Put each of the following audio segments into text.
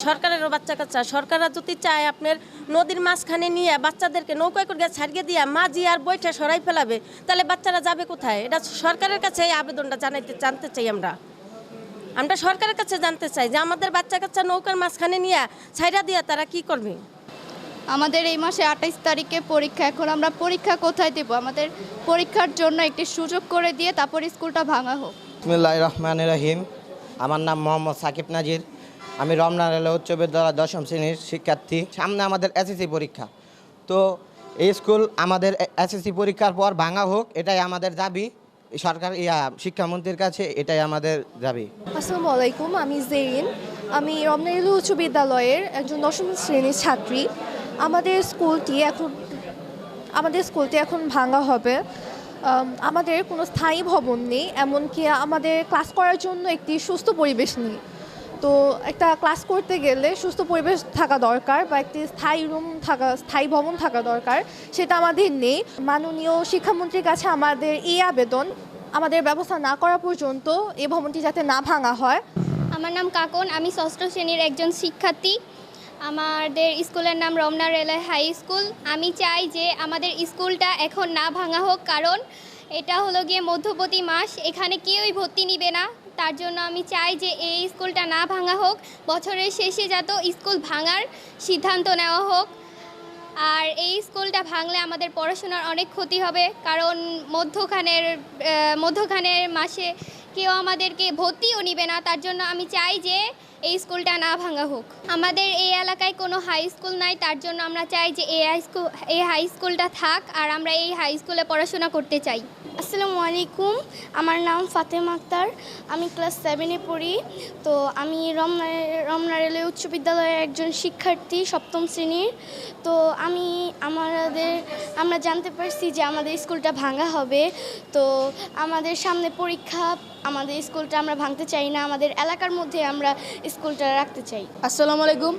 সরকারেরও বাচ্চা কাচ্চা। সরকাররা যদি চায় আপনার নদীর মাঝখানে নিয়ে বাচ্চাদেরকে নৌকায় করে ছাড়িয়ে দিয়ে মাঝি আর বইটা সরাই ফেলাবে, তাহলে বাচ্চারা যাবে কোথায়? এটা সরকারের কাছে এই আবেদনটা জানতে চাই আমরা সরকারের কাছে জানতে চাই যে আমাদের বাচ্চা কাচ্চা নৌকার মাঝখানে নিয়ে ছাইড়া দিয়ে তারা কি করবে। আমাদের এই মাসে ২৮ তারিখে পরীক্ষা। এখন আমরা পরীক্ষা কোথায় দেব? আমাদের পরীক্ষার জন্য একটি সুযোগ করে দিয়ে তারপর স্কুলটা ভাঙা হোক। বিসমিল্লাহির রহমানির রহিম। আমার নাম মোহাম্মদ সাকিব নাজির। আমি রমনা রেলওয়ে উচ্চ বিদ্যালয় ১০ম শ্রেণীর শিক্ষার্থী। সামনে আমাদের এসএসসি পরীক্ষা, তো এই স্কুল আমাদের এসএসসি পরীক্ষার পর ভাঙা হোক, এটাই আমাদের দাবি। সরকার শিক্ষামন্ত্রীর কাছে এটাই আমাদের দাবি। আসসালামু আলাইকুম, আমি জেরিন। আমি রমনা রেলওয়ে উচ্চ বিদ্যালয়ের একজন ১০ম শ্রেণীর ছাত্রী। আমাদের স্কুলটি এখন ভাঙা হবে। আমাদের কোনো স্থায়ী ভবন নেই, এমনকি আমাদের ক্লাস করার জন্য একটি সুস্থ পরিবেশ নেই। তো একটা ক্লাস করতে গেলে সুস্থ পরিবেশ থাকা দরকার বা একটি স্থায়ী ভবন থাকা দরকার, সেটা আমাদের নেই। মাননীয় শিক্ষামন্ত্রীর কাছে আমাদের এই আবেদন, আমাদের ব্যবস্থা না করা পর্যন্ত এই ভবনটি যাতে না ভাঙা হয়। আমার নাম কাকন, আমি ৬ষ্ঠ শ্রেণীর একজন শিক্ষার্থী। আমাদের স্কুলের নাম রমনা রেলওয়ে হাই স্কুল। আমি চাই যে আমাদের স্কুলটা এখন না ভাঙা হোক, কারণ এটা হলো গিয়ে মধ্যবর্তী মাস, এখানে কেউই ভর্তি নিবে না। তার জন্য আমি চাই যে এই স্কুলটা না ভাঙা হোক, বছরের শেষে যাতে স্কুল ভাঙার সিদ্ধান্ত নেওয়া হোক। আর এই স্কুলটা ভাঙলে আমাদের পড়াশোনার অনেক ক্ষতি হবে, কারণ মধ্যখানের মাসে কেউ আমাদেরকে ভর্তিও নিবে না। তার জন্য আমি চাই যে এই স্কুলটা না ভাঙা হোক। আমাদের এই এলাকায় কোনো হাই স্কুল নাই, তার জন্য আমরা চাই যে এই হাই স্কুলটা থাক, আর আমরা এই হাই স্কুলে পড়াশোনা করতে চাই। আসসালামু আলাইকুম, আমার নাম ফাতেমা আক্তার। আমি ক্লাস 7-এ পড়ি। তো আমি রমনা রেলওয়ে উচ্চ বিদ্যালয়ের একজন শিক্ষার্থী, ৭ম শ্রেণীর। তো আমরা জানতে পারছি যে আমাদের স্কুলটা ভাঙা হবে। তো আমাদের সামনে পরীক্ষা, আমাদের স্কুলটা আমরা ভাঙতে চাই না, আমাদের এলাকার মধ্যে আমরা স্কুলটা রাখতে চাই। আসসালামু আলাইকুম,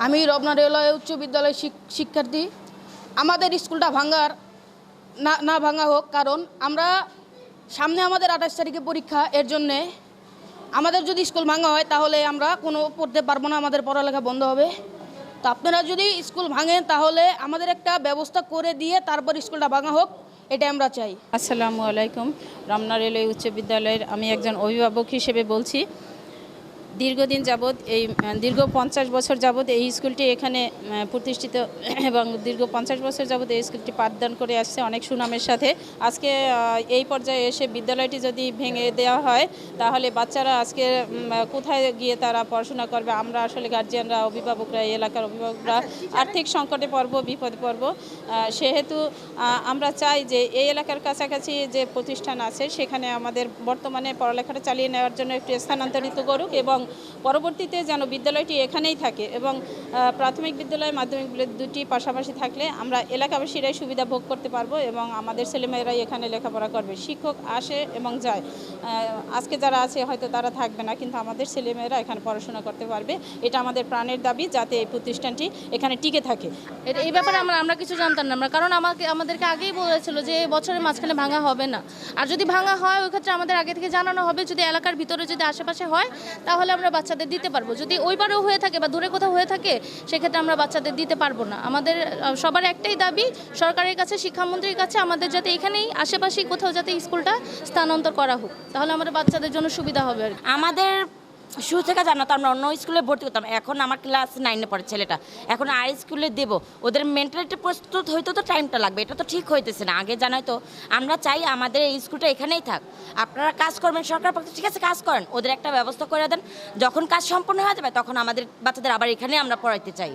আমি রমনা রেলওয়ে উচ্চ বিদ্যালয়ের শিক্ষার্থী। আমাদের স্কুলটা না ভাঙা হোক, কারণ আমরা সামনে আমাদের ২৮ তারিখে পরীক্ষা। এর জন্যে আমাদের যদি স্কুল ভাঙা হয় তাহলে আমরা কোনো পড়তে পারবো না, আমাদের পড়ালেখা বন্ধ হবে। তো আপনারা যদি স্কুল ভাঙেন তাহলে আমাদের একটা ব্যবস্থা করে দিয়ে তারপর স্কুলটা ভাঙা হোক, এটা আমরা চাই। আসসালামু আলাইকুম, রমনা রেলওয়ে উচ্চ বিদ্যালয়ের আমি একজন অভিভাবক হিসেবে বলছি। দীর্ঘদিন যাবৎ দীর্ঘ ৫০ বছর যাবৎ এই স্কুলটি এখানে প্রতিষ্ঠিত এবং দীর্ঘ ৫০ বছর যাবৎ এই স্কুলটি পাঠদান করে আসছে অনেক সুনামের সাথে। আজকে এই পর্যায়ে এসে বিদ্যালয়টি যদি ভেঙে দেওয়া হয় তাহলে বাচ্চারা আজকে কোথায় গিয়ে তারা পড়াশোনা করবে? আমরা আসলে গার্জিয়ানরা, অভিভাবকরা, এই এলাকার অভিভাবকরা আর্থিক সংকটে পড়ব, বিপদে পড়ব। সেহেতু আমরা চাই যে এই এলাকার কাছাকাছি যে প্রতিষ্ঠান আছে সেখানে আমাদের বর্তমানে পড়ালেখাটা চালিয়ে নেওয়ার জন্য একটু স্থানান্তরিত করুক এবং পরবর্তীতে যেন বিদ্যালয়টি এখানেই থাকে এবং প্রাথমিক বিদ্যালয়, মাধ্যমিক বিদ্যালয় দুটি পাশাপাশি থাকলে আমরা এলাকাবাসীরাই সুবিধা ভোগ করতে পারবো এবং আমাদের ছেলেমেয়েরাই এখানে লেখাপড়া করবে। শিক্ষক আসে এবং যায়, আজকে যারা আছে হয়তো তারা থাকবে না, কিন্তু আমাদের ছেলেমেয়েরা এখানে পড়াশোনা করতে পারবে। এটা আমাদের প্রাণের দাবি, যাতে এই প্রতিষ্ঠানটি এখানে টিকে থাকে। এই ব্যাপারে আমরা কিছু জানতাম না, কারণ আমাদেরকে আগেই বলেছিল যে বছরের মাঝখানে ভাঙা হবে না। আর যদি ভাঙা হয় ওই ক্ষেত্রে আমাদের আগে থেকে জানানো হবে। যদি এলাকার ভিতরে যদি আশেপাশে হয় তাহলে আমরা বাচ্চাদের দিতে পারবো। যদি ওই পারেও হয়ে থাকে বা দূরে কোথাও হয়ে থাকে সেক্ষেত্রে আমরা বাচ্চাদের দিতে পারবো না। আমাদের সবার একটাই দাবি সরকারের কাছে, শিক্ষামন্ত্রীর কাছে, আমাদের যাতে এখানেই আশেপাশেই কোথাও যাতে স্কুলটা স্থানান্তর করা হোক, তাহলে আমাদের বাচ্চাদের জন্য সুবিধা হবে। আমাদের শুরু থেকে জানো তো আমরা অন্য স্কুলে ভর্তি করতাম, এখন আমার ক্লাস 9-এ পড়ে ছেলেটা, এখন আর স্কুলে দেবো। ওদের মেন্টালিটি প্রস্তুত হইতে তো টাইমটা লাগবে, এটা তো ঠিক হইতেছে না। আগে জানাই তো আমরা চাই আমাদের এই স্কুলটা এখানেই থাক। আপনারা কাজ করবেন, সরকার পক্ষে ঠিক আছে কাজ করেন, ওদের একটা ব্যবস্থা করে দেন। যখন কাজ সম্পূর্ণ হয়ে যাবে তখন আমাদের বাচ্চাদের আবার এখানে আমরা পড়াইতে চাই।